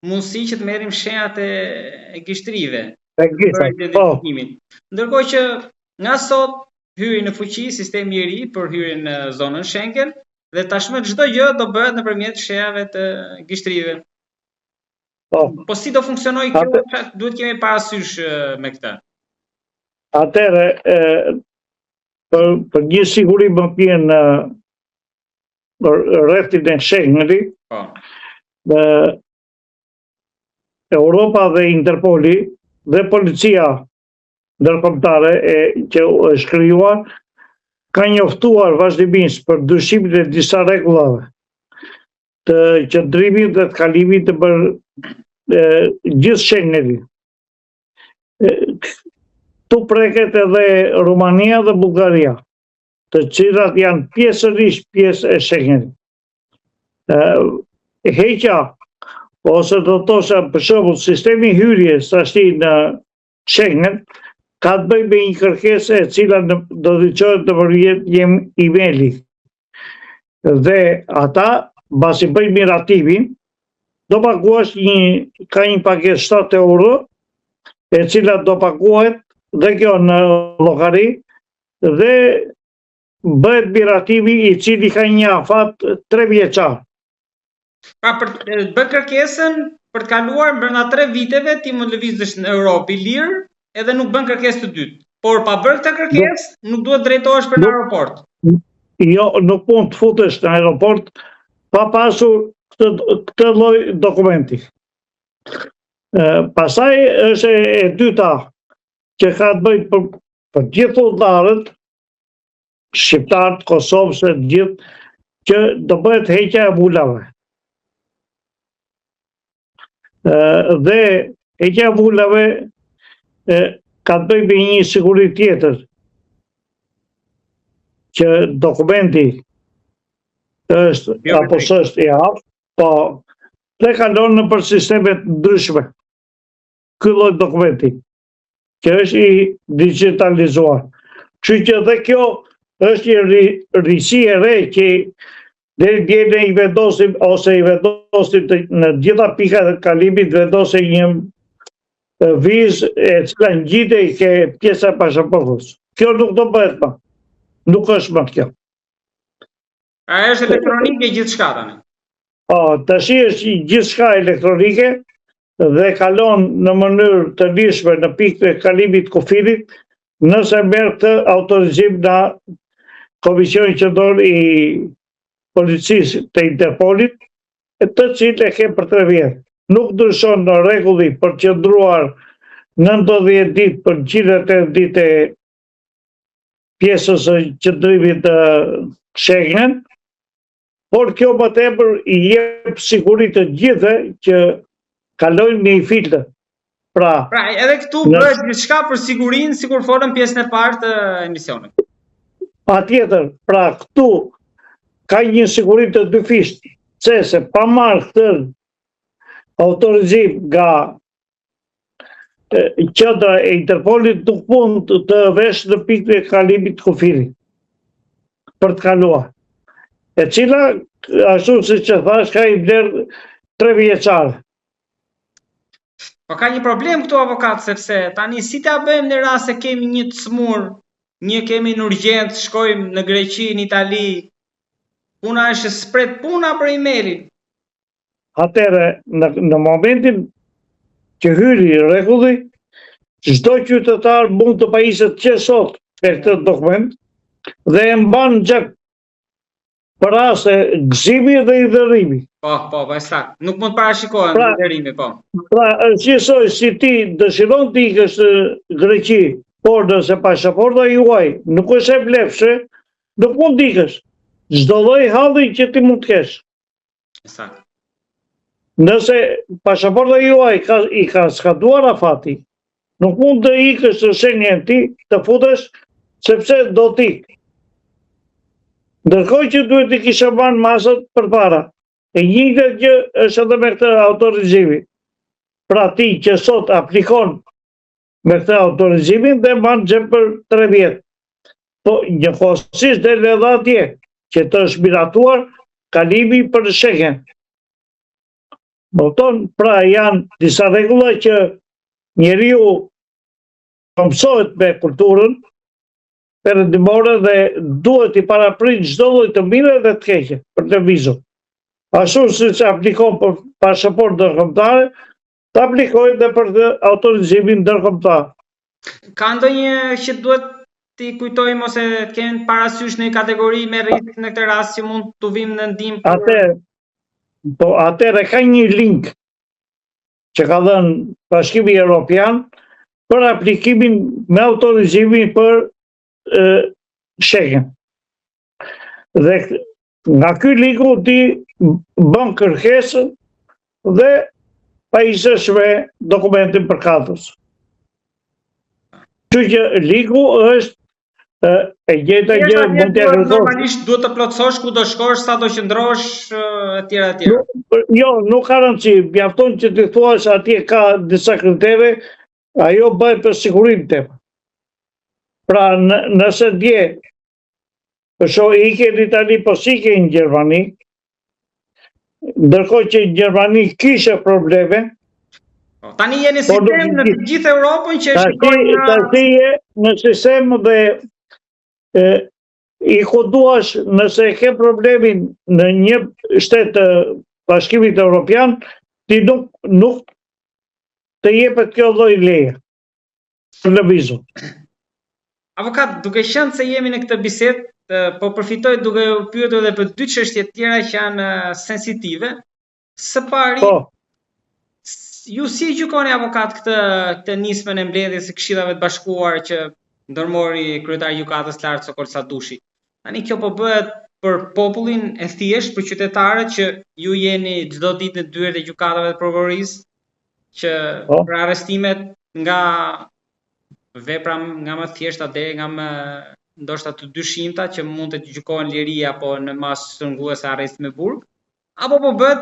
mundësi që të merrim shenjat e gishtrive E për gjitha, po. identifikimin. Ndërkohë që nga sot hyri në fuqi sistemi i ri për hyrjen në zonën Schengen dhe tashmë çdo gjë do bëhet nëpërmjet shenjave të gishtrive. Po si do funksionojë kjo? Duhet kemi parasysh me këtë. Atëre, për një siguri më pjen në rrethin e Schengenit, Europa dhe Interpoli dhe policia ndërkombëtare që është krijuar ka njoftuar vazhdimisht për ndryshimin e disa rregullave të qëndrimit dhe të kalimit të gjithë Schengenit. Tu preket edhe Rumania dhe Bullgaria, të cilat janë pjesërisht pjesë e Schengenit. Heqja ose do të thosha për shembull sistemi hyrjes tashti në Schengen ka të bëjë me një kërkesë e cila do të çohet nëpërmjet një emaili. Dhe ata mbasi bëjnë miratimin, do paguash ka një pagesë 7 euro, e cila do paguhet dhe kjo në llogari dhe bëhet miratimi i cili ka një afat 3 vjeçar. Pra për të bërë kërkesën për të kaluar brenda 3 viteve ti mund lëvizësh në Europë i lirë edhe nuk bën kërkesë të dytë. Por pa bërë këtë kërkesë nuk duhet drejtohesh për në aeroport. Jo, nuk mund të futesh në aeroport pa pasur këtë lloj dokumenti. Pastaj është e dyta që ka të bëjë për gjithë udhëtarët, shqiptarët, Kosovës e gjithë, që do bëhet heqja e vulave. Dhe heqja e vulave ka të bëjë me një siguri tjetër, që dokumenti është apo s'është i aftë, po dhe kalon nëpër sisteme të ndryshme. Ky lloj dokumenti, që është i digitalizuar. Kështu që dhe kjo është një risi e re që deri dje ne i vendosim ose i vendosim në gjitha pikat e kalimit vendosim një vizë e cila ngjitej ke pjesa e pasaportës. Kjo nuk do bëhet më. Nuk është më kjo. A është elektronike gjithçka tani? Po, tash është gjithçka elektronike dhe kalon në mënyrë të lirshme në pikën e kalimit kufirit nëse merr këtë autorizim nga Komisioni Qendror i Policisë të Interpolit, të cilë e ke për 3 vjet. Nuk ndryshon në rregulli për të qëndruar 90 ditë për 180 ditë pjesës së qëndrimit të Schengen, por kjo më tepër i jep siguri të gjithë që kalojnë në një filtër. Pra edhe këtu bëhet diçka për sigurinë, sikur folëm pjesën e parë të emisionit. Patjetër, pra këtu ka një siguri të dyfisht, se pa marrë këtë autorizim nga qendra e Interpolit nuk mund të vesh në pikën e kalimit kufirit për të kaluar. E cila, ashtu siç e thash, ka i vlerë 3 vjeçare. Po ka një problem këtu avokat, sepse tani si ta bëjmë në rast se kemi një të smur, një kemi në urgjencë, shkojmë në Greqi, në Itali, puna është spret puna për emailin. Atëre, në momentin që hyri rregulli, çdo qytetar mund të pajiset që sot për këtë dokument dhe e mban në xhep për raste gëzimi dhe i dhërimi. Po, saktë. Nuk mund parashikohen i dhërimi, po. Pra, gjithsoj si ti dëshiron të ikësh në Greqi, por nëse pasaporta juaj nuk është e vlefshme, nuk mund të ikësh. Çdo lloj halli që ti mund të kesh. Saktë. Nëse pasaporta juaj i ka skaduar afati, nuk mund të ikësh në Schengen ti të futesh sepse do të ikë. Ndërkohë që duhet të kisha marrë masat përpara. E njëjta gjë është edhe me këtë autorizimi. Pra ti që sot aplikon me këtë autorizimin dhe mban xhep për 3 vjet. Po njëkohësisht del edhe atje që të është miratuar kalimi për Schengen. Pra janë disa rregulla që njeriu mësohet me kulturën perëndimore dhe duhet i paraprit çdo lloj të mire dhe të keqe për lëvizur. Ashtu siç aplikon për pasaportë ndërkombëtare, të aplikojnë dhe për autorizimin ndërkombëtar. Ka ndonjë që duhet t'i kujtojmë ose të kemi parasysh në një kategori me risk në këtë rast që mund t'u vim në ndihmë? Atëherë ka një link që ka dhënë Bashkimi Evropian për aplikimin me autorizimin për Schengen. Dhe nga ky ligu ti bën kërkesën dhe pajisësh me dokumentin përkatës. Kështu që ligu është e gjeta gjë mund të kërkosh. Normalisht duhet të plotësosh ku do shkosh, sa do qëndrosh etj. Jo, nuk ka rëndësi, mjafton që ti thuash atje ka disa kritere, ajo bëhet për sigurinë tënde. Pra nëse dje ike në Itali, po s'ike në Gjermani, ndërkohë që në Gjermani kishe probleme. Tani jeni sistem në të gjithë Europën që shikojnë... Tani je në sistem dhe i koduash nëse ke problemin në një shtet të Bashkimit Evropian, ti nuk të jepet kjo lloj leje për lëvizur. Avokat, duke qenë se jemi në këtë bisedë, po përfitoj duke u pyetur edhe për dy çështje tjera që janë sensitive. Së pari, ju si gjykoni avokat këtë nismën e mbledhjes së Këshillave të Bashkuar që ndërmori kryetari i gjykatës lartë Sokol Sadushi? Tani kjo po bëhet për popullin e thjesht, për qytetarët që ju jeni çdo ditë në dyert e gjykatave të prokurorisë, që për arrestimet nga vepra nga më thjeshta deri nga më ndoshta të dyshimta që mund të gjykohen liri apo në masë shtrënguese arresti me burg, apo po bëhet